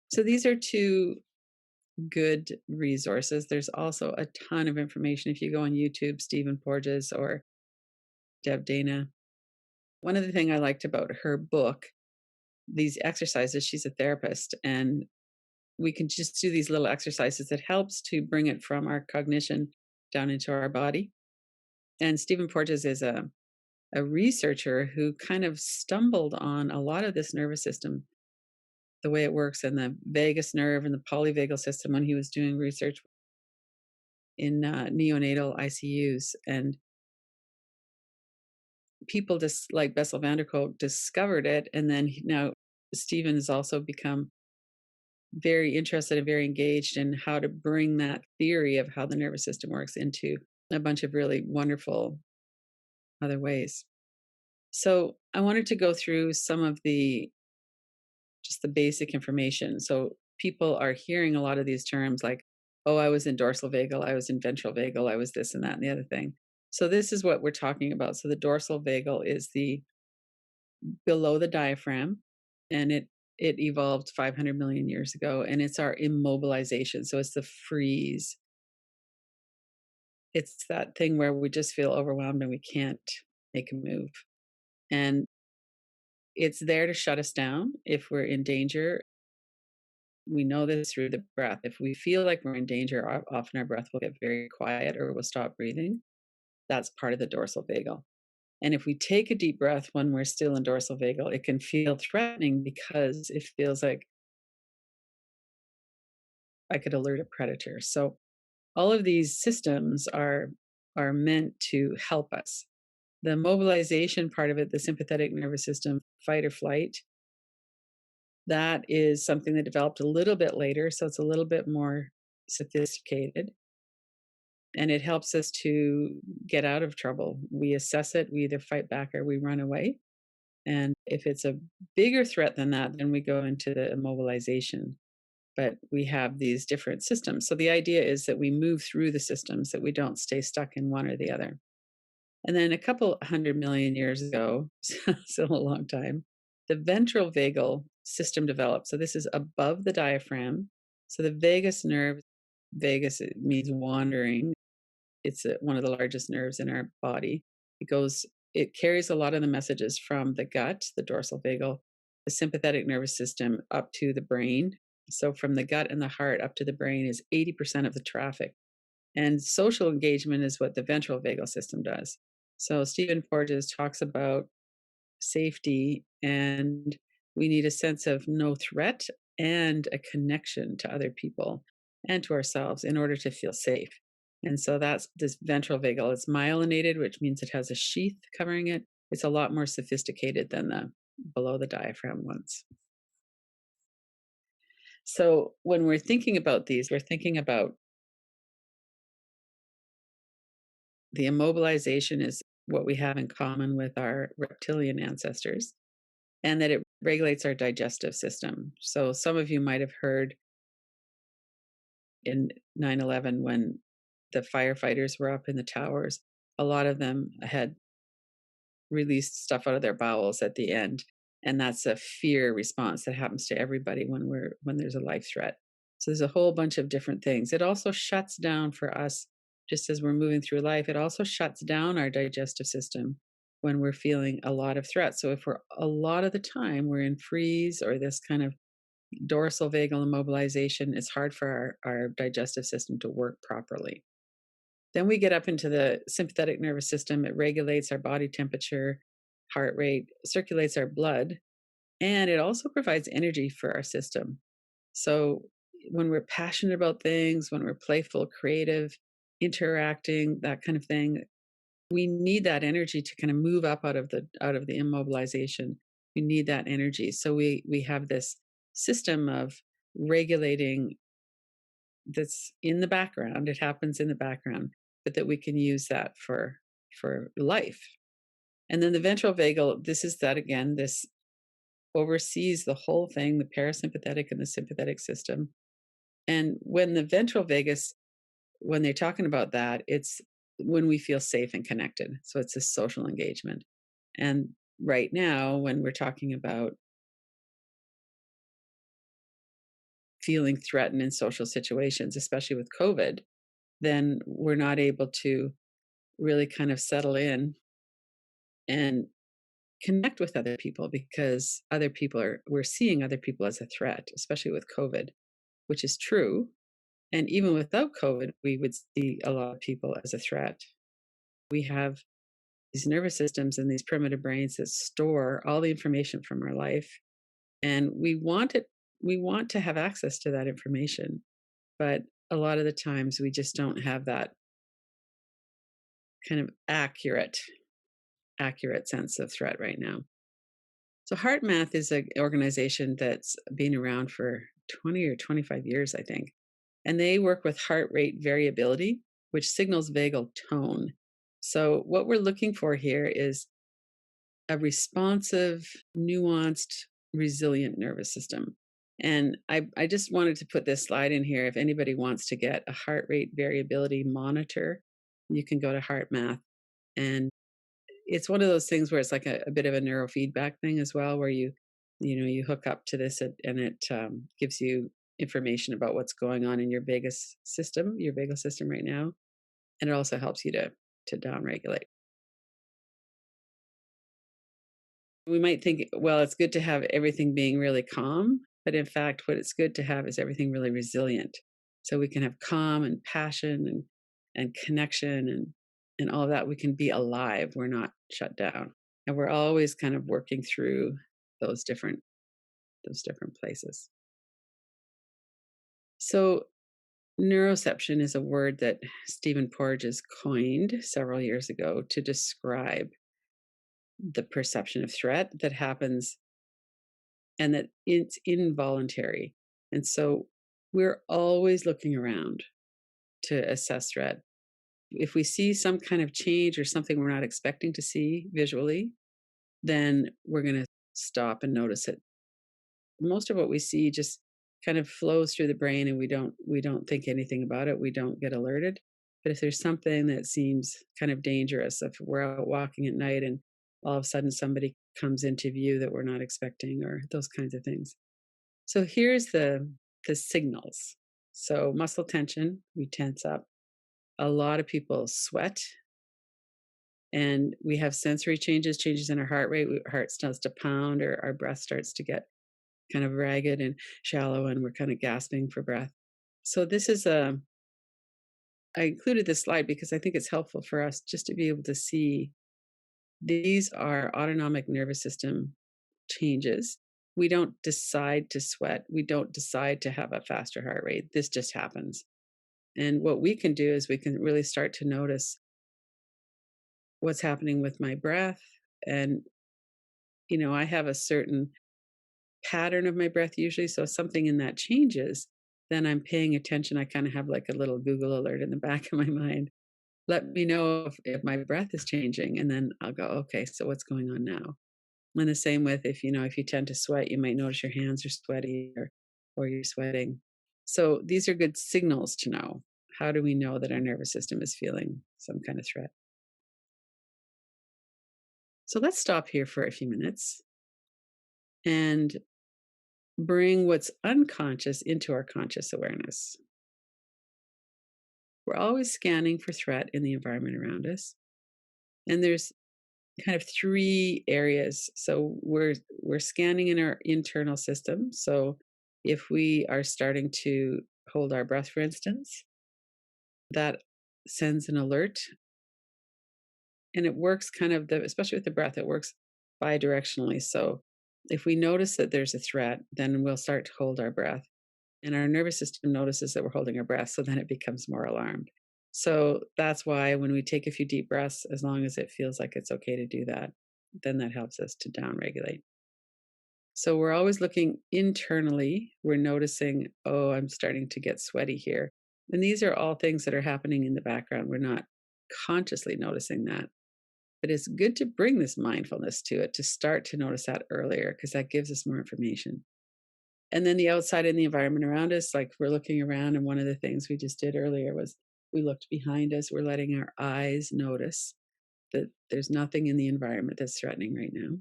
So these are two good resources. There's also a ton of information if you go on YouTube, Stephen Porges or Deb Dana. One of the things I liked about her book, these exercises, she's a therapist, and we can just do these little exercises that helps to bring it from our cognition down into our body. And Stephen Porges is a researcher who kind of stumbled on a lot of this nervous system, the way it works, and the vagus nerve and the polyvagal system when he was doing research in neonatal ICUs. And people just like Bessel van der Kolk discovered it. And then now Stephen has also become very interested and very engaged in how to bring that theory of how the nervous system works into a bunch of really wonderful other ways. So I wanted to go through some of just the basic information. So people are hearing a lot of these terms like, oh, I was in dorsal vagal, I was in ventral vagal, I was this and that and the other thing. So this is what we're talking about. So the dorsal vagal is the below the diaphragm, and it evolved 500 million years ago, and it's our immobilization. So it's the freeze. It's that thing where we just feel overwhelmed and we can't make a move. And it's there to shut us down if we're in danger. We know this through the breath. If we feel like we're in danger, often our breath will get very quiet or we'll stop breathing. That's part of the dorsal vagal. And if we take a deep breath when we're still in dorsal vagal, it can feel threatening because it feels like I could alert a predator. So all of these systems are meant to help us. The mobilization part of it, the sympathetic nervous system, fight or flight, that is something that developed a little bit later. So it's a little bit more sophisticated. And it helps us to get out of trouble. We assess it, we either fight back or we run away. And if it's a bigger threat than that, then we go into the immobilization. But we have these different systems. So the idea is that we move through the systems, that we don't stay stuck in one or the other. And then a couple 100 million years ago, still a long time, the ventral vagal system developed. So this is above the diaphragm. So the vagus nerve, vagus it means wandering. It's one of the largest nerves in our body. It carries a lot of the messages from the gut, the dorsal vagal, the sympathetic nervous system up to the brain. So from the gut and the heart up to the brain is 80% of the traffic. And social engagement is what the ventral vagal system does. So Stephen Porges talks about safety, and we need a sense of no threat and a connection to other people and to ourselves in order to feel safe. And so that's this ventral vagal. It's myelinated, which means it has a sheath covering it. It's a lot more sophisticated than the below the diaphragm ones. So when we're thinking about these, we're thinking about the immobilization is what we have in common with our reptilian ancestors, and that it regulates our digestive system. So some of you might have heard in 9/11 when the firefighters were up in the towers, a lot of them had released stuff out of their bowels at the end. And that's a fear response that happens to everybody when there's a life threat. So there's a whole bunch of different things. It also shuts down for us, just as we're moving through life, it also shuts down our digestive system when we're feeling a lot of threat. So if we're a lot of the time we're in freeze or this kind of dorsal vagal immobilization, it's hard for our digestive system to work properly. Then we get up into the sympathetic nervous system. It regulates our body temperature, heart rate, circulates our blood, and it also provides energy for our system. So when we're passionate about things, when we're playful, creative, interacting, that kind of thing, we need that energy to kind of move up out of the immobilization. We need that energy. So we have this system of regulating that's in the background. It happens in the background, but that we can use that for life. And then the ventral vagal, this is that again, this oversees the whole thing, the parasympathetic and the sympathetic system. And when the ventral vagus, when they're talking about that, it's when we feel safe and connected. So it's a social engagement. And right now, when we're talking about feeling threatened in social situations, especially with COVID, then we're not able to really kind of settle in and connect with other people because we're seeing other people as a threat, especially with COVID, which is true. And even without COVID, we would see a lot of people as a threat. We have these nervous systems and these primitive brains that store all the information from our life. And we want to have access to that information. But a lot of the times we just don't have that kind of accurate sense of threat right now. So HeartMath is an organization that's been around for 20 or 25 years, I think. And they work with heart rate variability, which signals vagal tone. So what we're looking for here is a responsive, nuanced, resilient nervous system. And I just wanted to put this slide in here. If anybody wants to get a heart rate variability monitor, you can go to HeartMath. And it's one of those things where it's like a bit of a neurofeedback thing as well, where you hook up to this and it gives you information about what's going on in your vagal system right now, and it also helps you to downregulate. We might think, well, it's good to have everything being really calm, but in fact, what it's good to have is everything really resilient, so we can have calm and passion and connection and all of that. We can be alive. We're not shut down. And we're always kind of working through those different places. So neuroception is a word that Stephen Porges coined several years ago to describe the perception of threat that happens and that it's involuntary. And so we're always looking around to assess threat. If we see some kind of change or something we're not expecting to see visually, then we're going to stop and notice it. Most of what we see just kind of flows through the brain and we don't think anything about it. We don't get alerted. But if there's something that seems kind of dangerous, if we're out walking at night and all of a sudden somebody comes into view that we're not expecting, or those kinds of things. So here's the signals. So muscle tension, we tense up. A lot of people sweat, and we have sensory changes in our heart rate. Our heart starts to pound, or our breath starts to get kind of ragged and shallow, and we're kind of gasping for breath. So this is I included this slide because I think it's helpful for us just to be able to see these are autonomic nervous system changes. We don't decide to sweat. We don't decide to have a faster heart rate. This just happens. And what we can do is we can really start to notice what's happening with my breath. And, I have a certain pattern of my breath usually. So if something in that changes, then I'm paying attention. I kind of have like a little Google alert in the back of my mind. Let me know if my breath is changing. And then I'll go, okay, so what's going on now? And the same with if you tend to sweat, you might notice your hands are sweaty or you're sweating. So these are good signals to know. How do we know that our nervous system is feeling some kind of threat? So let's stop here for a few minutes and bring what's unconscious into our conscious awareness. We're always scanning for threat in the environment around us. And there's kind of three areas. So we're scanning in our internal system. So if we are starting to hold our breath, for instance, that sends an alert. And it works kind of especially with the breath, it works bidirectionally. So if we notice that there's a threat, then we'll start to hold our breath. And our nervous system notices that we're holding our breath. So then it becomes more alarmed. So that's why when we take a few deep breaths, as long as it feels like it's okay to do that, then that helps us to downregulate. So we're always looking internally. We're noticing, oh, I'm starting to get sweaty here. And these are all things that are happening in the background. We're not consciously noticing that. But it's good to bring this mindfulness to it, to start to notice that earlier, because that gives us more information. And then the outside and the environment around us, like we're looking around. And one of the things we just did earlier was we looked behind us. We're letting our eyes notice that there's nothing in the environment that's threatening right now.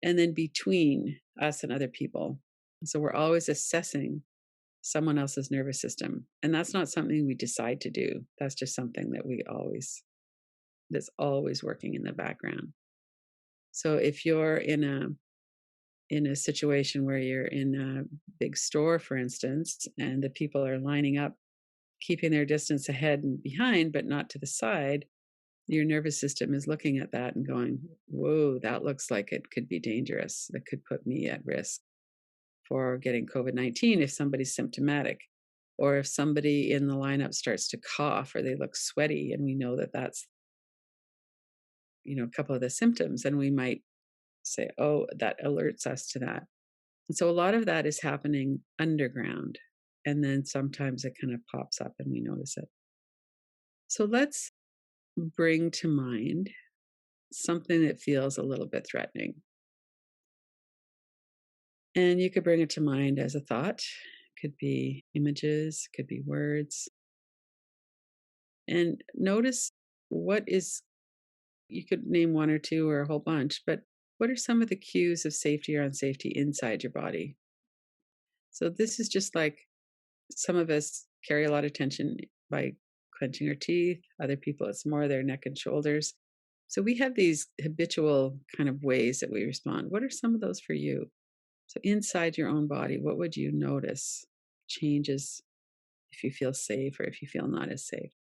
And then between us and other people. So we're always assessing someone else's nervous system. And that's not something we decide to do. That's just something that that's always working in the background. So if you're in a situation where you're in a big store, for instance, and the people are lining up, keeping their distance ahead and behind, but not to the side, your nervous system is looking at that and going, whoa, that looks like it could be dangerous. That could put me at risk for getting COVID-19 if somebody's symptomatic, or if somebody in the lineup starts to cough or they look sweaty, and we know that that's, a couple of the symptoms, and we might say, oh, that alerts us to that. And so a lot of that is happening underground. And then sometimes it kind of pops up and we notice it. So let's bring to mind something that feels a little bit threatening. And you could bring it to mind as a thought. It could be images, could be words. And notice what is, you could name one or two or a whole bunch, but what are some of the cues of safety or unsafety inside your body? So this is just like, some of us carry a lot of tension by clenching our teeth. Other people, it's more their neck and shoulders. So we have these habitual kind of ways that we respond. What are some of those for you? So inside your own body, what would you notice changes if you feel safe or if you feel not as safe?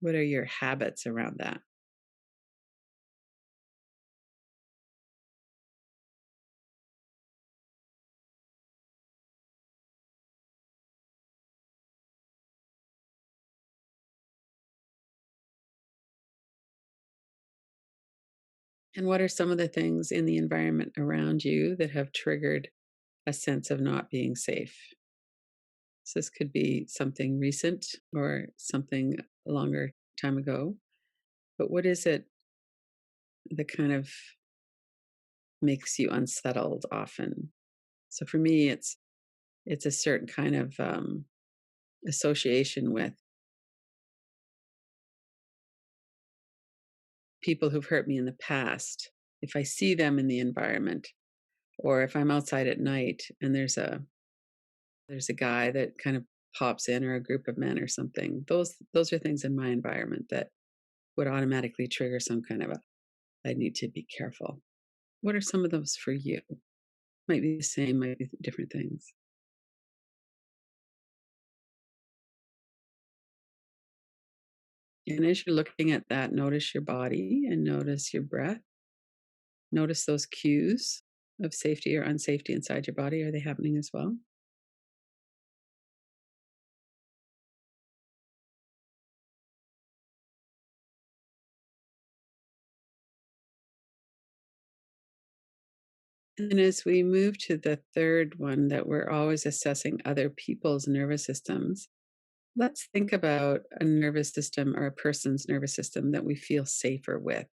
What are your habits around that? And what are some of the things in the environment around you that have triggered a sense of not being safe? So this could be something recent or something a longer time ago. But what is it that kind of makes you unsettled often? So for me, it's a certain kind of association with people who've hurt me in the past. If I see them in the environment, or if I'm outside at night and there's a guy that kind of pops in, or a group of men or something, those are things in my environment that would automatically trigger some kind of a, I need to be careful. What are some of those for you? Might be the same, might be different things. And as you're looking at that, notice your body and notice your breath. Notice those cues of safety or unsafety inside your body. Are they happening as well? And as we move to the third one, that we're always assessing other people's nervous systems, let's think about a nervous system or a person's nervous system that we feel safer with.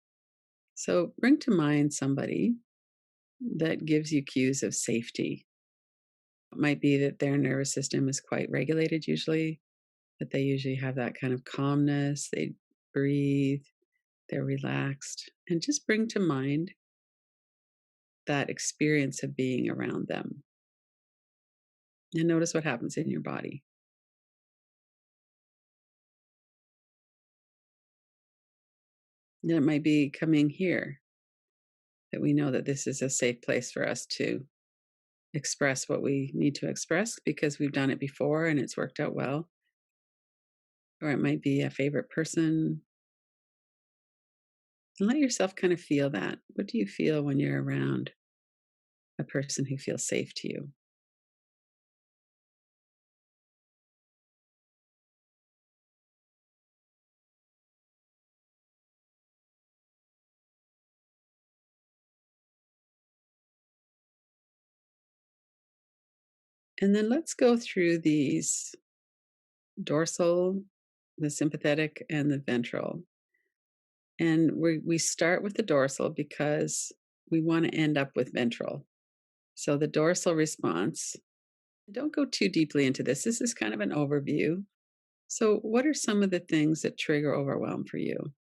So bring to mind somebody that gives you cues of safety. It might be that their nervous system is quite regulated usually, that they usually have that kind of calmness, they breathe, they're relaxed, and just bring to mind that experience of being around them. And notice what happens in your body. And it might be coming here that we know that this is a safe place for us to express what we need to express because we've done it before and it's worked out well. Or it might be a favorite person. And let yourself kind of feel that. What do you feel when you're around a person who feels safe to you? And then let's go through these: dorsal, the sympathetic, and the ventral. And we start with the dorsal because we want to end up with ventral. So the dorsal response, don't go too deeply into this. This is kind of an overview. So, what are some of the things that trigger overwhelm for you?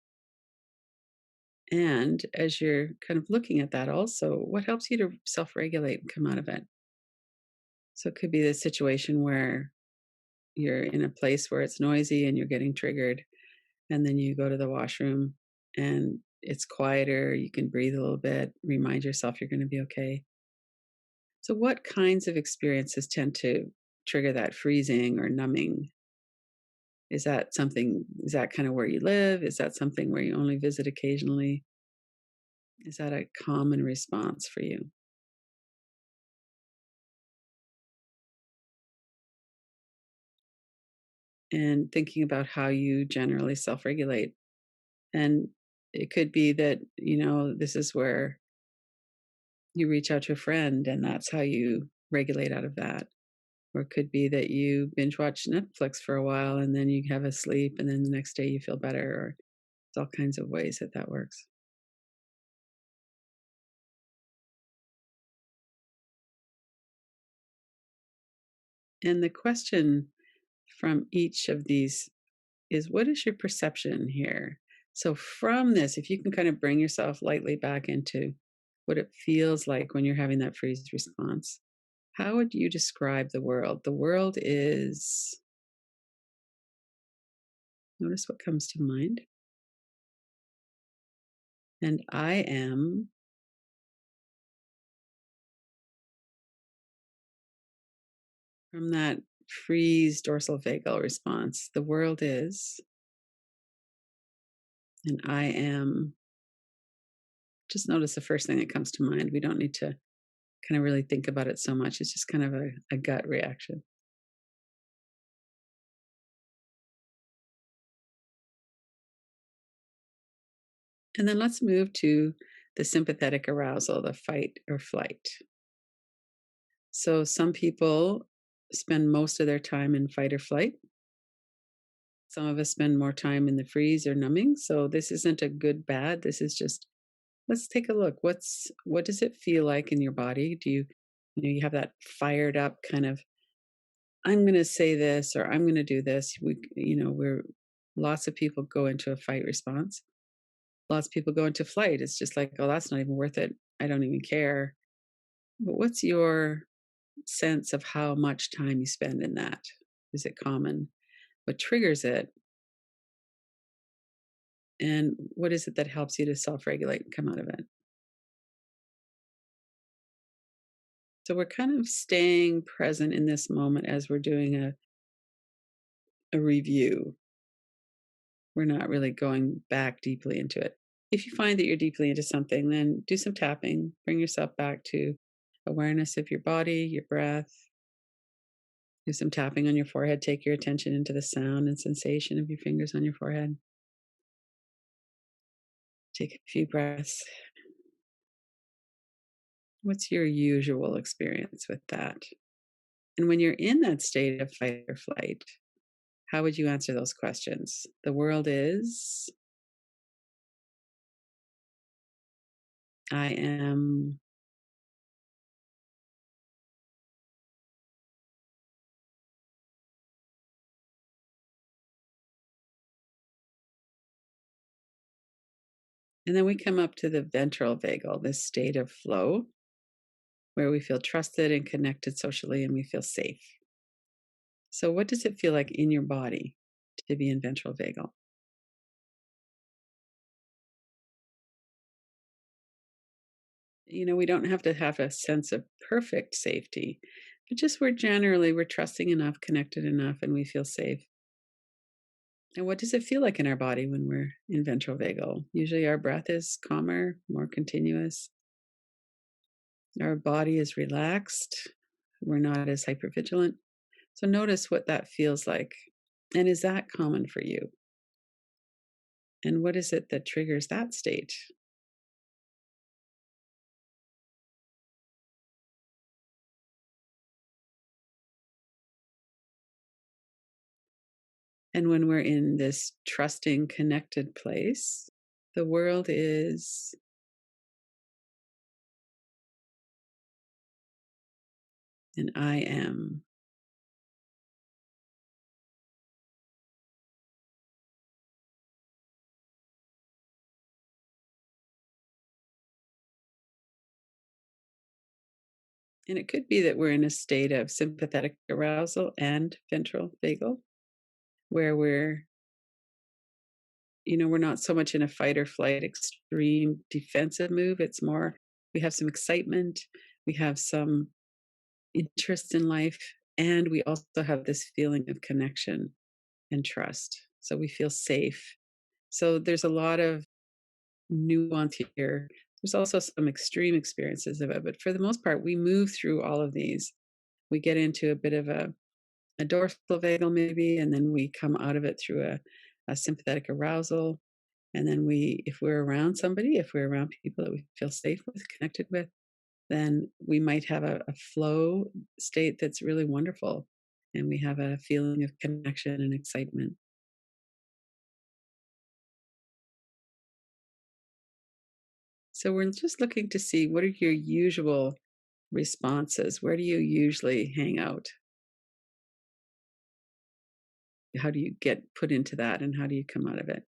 And as you're kind of looking at that also, what helps you to self-regulate and come out of it? So it could be the situation where you're in a place where it's noisy and you're getting triggered, and then you go to the washroom and it's quieter, you can breathe a little bit, remind yourself you're going to be okay. So, what kinds of experiences tend to trigger that freezing or numbing? Is that kind of where you live? Is that something where you only visit occasionally? Is that a common response for you? And thinking about how you generally self regulate. And it could be that, this is where you reach out to a friend and that's how you regulate out of that. Or it could be that you binge watch Netflix for a while and then you have a sleep and then the next day you feel better. Or there's all kinds of ways that that works. And the question from each of these is, what is your perception here? So, from this, if you can kind of bring yourself lightly back into what it feels like when you're having that freeze response, how would you describe the world? The world is, notice what comes to mind. And I am, from that freeze dorsal vagal response, the world is, and I am, just notice the first thing that comes to mind. We don't need to kind of really think about it so much. It's just kind of a gut reaction. And then let's move to the sympathetic arousal, the fight or flight. So some people spend most of their time in fight or flight. Some of us spend more time in the freeze or numbing. So this isn't a good bad. This is just, let's take a look. What does it feel like in your body? Do you have that fired up kind of, I'm going to say this or I'm going to do this. We're lots of people go into a fight response. Lots of people go into flight. It's just like, oh, that's not even worth it. I don't even care. But what's your sense of how much time you spend in that? Is it common? What triggers it? And what is it that helps you to self regulate and come out of it? So we're kind of staying present in this moment as we're doing a review. We're not really going back deeply into it. If you find that you're deeply into something, then do some tapping, bring yourself back to awareness of your body, your breath. Do some tapping on your forehead. Take your attention into the sound and sensation of your fingers on your forehead. Take a few breaths. What's your usual experience with that? And when you're in that state of fight or flight, how would you answer those questions? The world is, I am, and then we come up to the ventral vagal, this state of flow where we feel trusted and connected socially and we feel safe. So, what does it feel like in your body to be in ventral vagal? We don't have to have a sense of perfect safety, but just we're trusting enough, connected enough, and we feel safe. And what does it feel like in our body when we're in ventral vagal? Usually our breath is calmer, more continuous. Our body is relaxed. We're not as hypervigilant. So notice what that feels like. And is that common for you? And what is it that triggers that state? And when we're in this trusting, connected place, the world is, and I am. And it could be that we're in a state of sympathetic arousal and ventral vagal, where we're not so much in a fight or flight extreme defensive move. It's more we have some excitement, we have some interest in life, and we also have this feeling of connection and trust. So we feel safe. So there's a lot of nuance here. There's also some extreme experiences of it, but for the most part, we move through all of these. We get into a bit of a dorsal vagal maybe, and then we come out of it through a sympathetic arousal. And then if we're around somebody, if we're around people that we feel safe with, connected with, then we might have a flow state that's really wonderful. And we have a feeling of connection and excitement. So we're just looking to see what are your usual responses? Where do you usually hang out? How do you get put into that and how do you come out of it?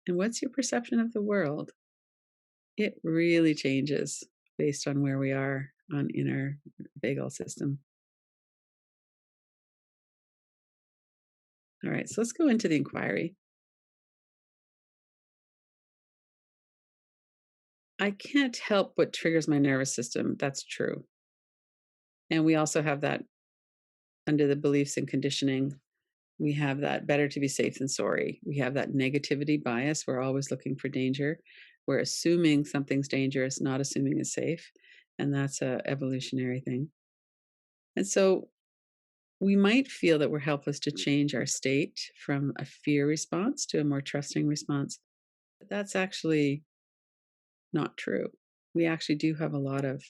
And what's your perception of the world? It really changes based on where we are in our vagal system. All right, so let's go into the inquiry. I can't help what triggers my nervous system. That's true. And we also have that under the beliefs and conditioning. We have that better to be safe than sorry. We have that negativity bias. We're always looking for danger. We're assuming something's dangerous, not assuming it's safe. And that's a evolutionary thing. And so we might feel that we're helpless to change our state from a fear response to a more trusting response. But that's actually not true. We actually do have a lot of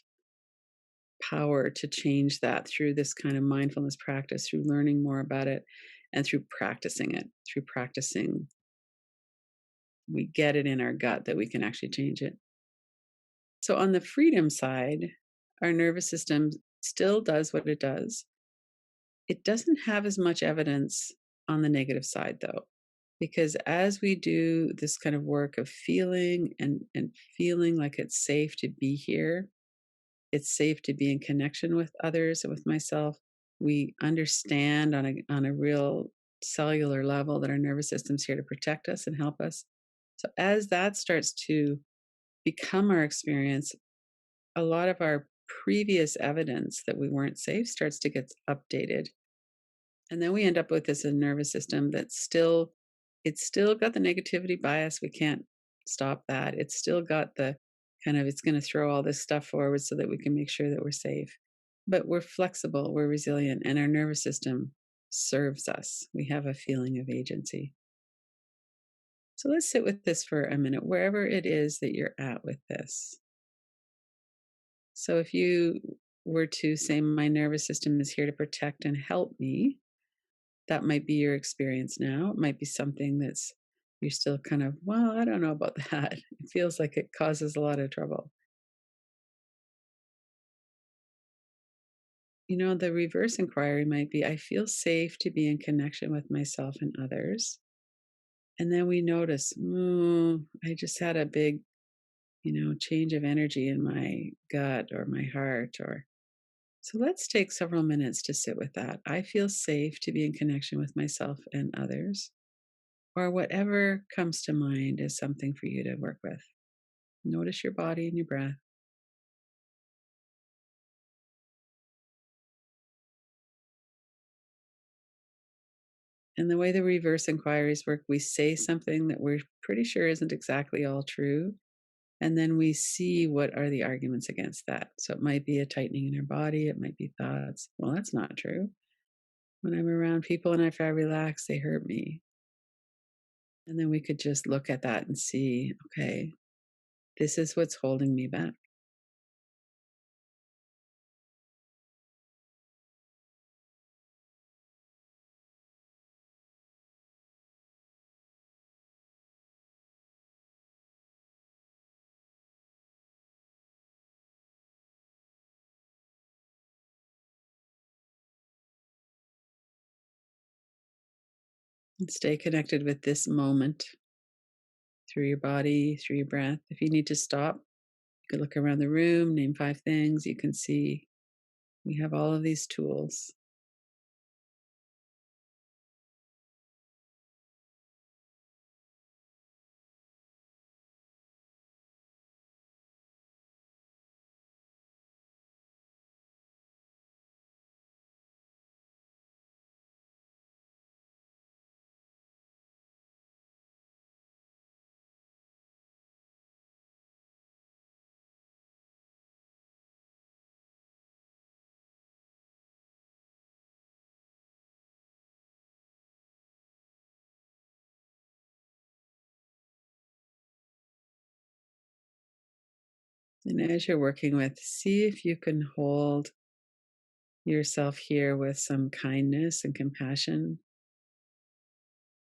power to change that through this kind of mindfulness practice, through learning more about it, and through practicing it. Through practicing, we get it in our gut that we can actually change it. So, on the freedom side, our nervous system still does what it does. It doesn't have as much evidence on the negative side, though, because as we do this kind of work of feeling and feeling like it's safe to be here, it's safe to be in connection with others and with myself. We understand on a real cellular level that our nervous system's here to protect us and help us. So as that starts to become our experience, a lot of our previous evidence that we weren't safe starts to get updated. And then we end up with this a nervous system that's still it's still got the negativity bias. We can't stop that. It's still got the kind of it's going to throw all this stuff forward so that we can make sure that we're safe. But we're flexible, we're resilient, and our nervous system serves us. We have a feeling of agency. So let's sit with this for a minute, wherever it is that you're at with this. So if you were to say, my nervous system is here to protect and help me, that might be your experience now. It might be something that's you're still kind of, well, I don't know about that. It feels like it causes a lot of trouble. The reverse inquiry might be I feel safe to be in connection with myself and others. And then we notice, I just had a big, change of energy in my gut or my heart or so let's take several minutes to sit with that. I feel safe to be in connection with myself and others, or whatever comes to mind is something for you to work with. Notice your body and your breath. And the way the reverse inquiries work, we say something that we're pretty sure isn't exactly all true. And then we see what are the arguments against that. So it might be a tightening in our body, it might be thoughts. Well, that's not true. When I'm around people and if I relax, they hurt me. And then we could just look at that and see, okay, this is what's holding me back. And stay connected with this moment through your body, through your breath. If you need to stop, You could look around the room, name 5 things. You can see we have all of these tools. And as you're working with, see if you can hold yourself here with some kindness and compassion.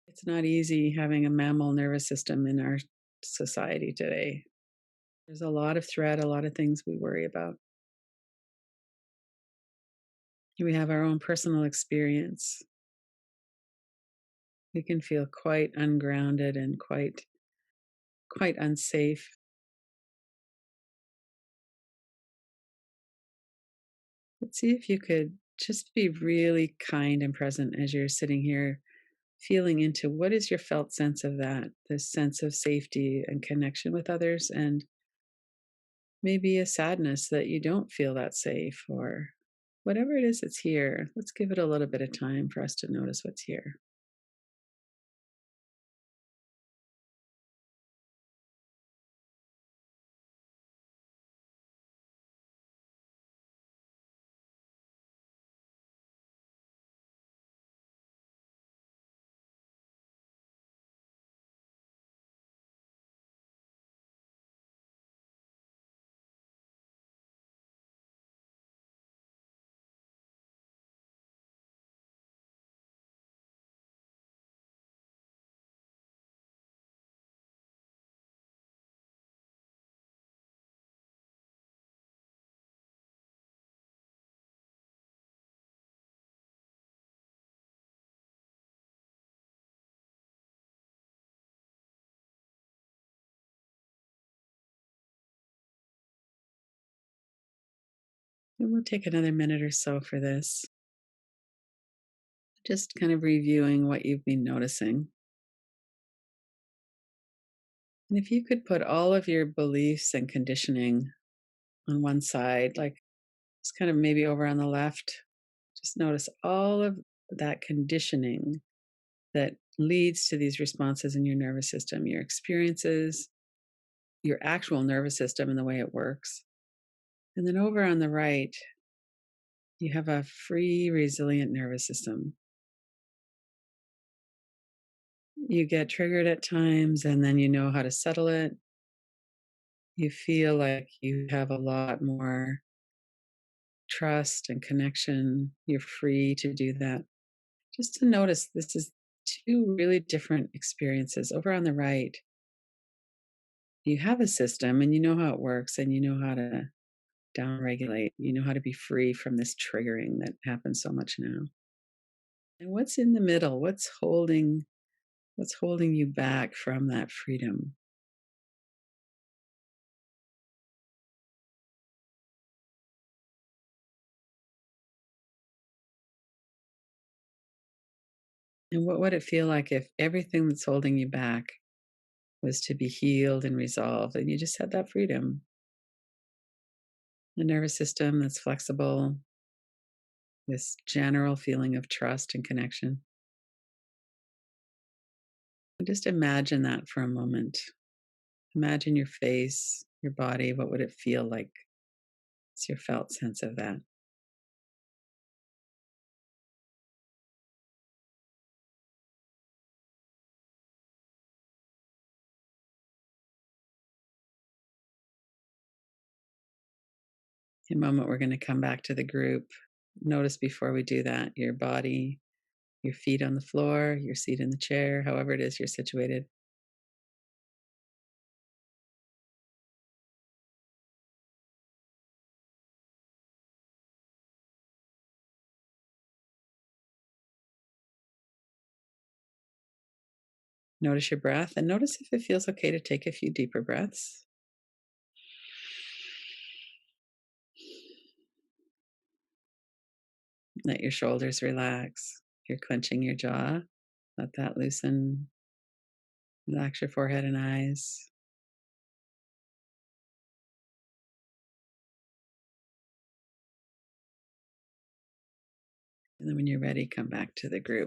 It's not easy having a mammal nervous system in our society today. There's a lot of threat, a lot of things we worry about. We have our own personal experience. We can feel quite ungrounded and quite unsafe. But see if you could just be really kind and present as you're sitting here, feeling into what is your felt sense of that, this sense of safety and connection with others, and maybe a sadness that you don't feel that safe, or whatever it is that's here. Let's give it a little bit of time for us to notice what's here. And we'll take another minute or so for this, just kind of reviewing what you've been noticing. And if you could put all of your beliefs and conditioning on one side, like just kind of maybe over on the left, just notice all of that conditioning that leads to these responses in your nervous system, your experiences, your actual nervous system and the way it works. And then over on the right, you have a free, resilient nervous system. You get triggered at times and then you know how to settle it. You feel like you have a lot more trust and connection. You're free to do that. Just to notice this is two really different experiences. Over on the right, you have a system and you know how it works and you know how to downregulate. You know how to be free from this triggering that happens so much now. And what's in the middle? What's holding you back from that freedom? And what would it feel like if everything that's holding you back was to be healed and resolved and you just had that freedom? A nervous system that's flexible, this general feeling of trust and connection. And just imagine that for a moment. Imagine your face, your body. What would it feel like? It's your felt sense of that. In a moment, we're going to come back to the group. Notice before we do that your body, your feet on the floor, your seat in the chair, however it is you're situated. Notice your breath and notice if it feels okay to take a few deeper breaths. Let your shoulders relax. You're clenching your jaw. Let that loosen. Relax your forehead and eyes. And then when you're ready, come back to the group.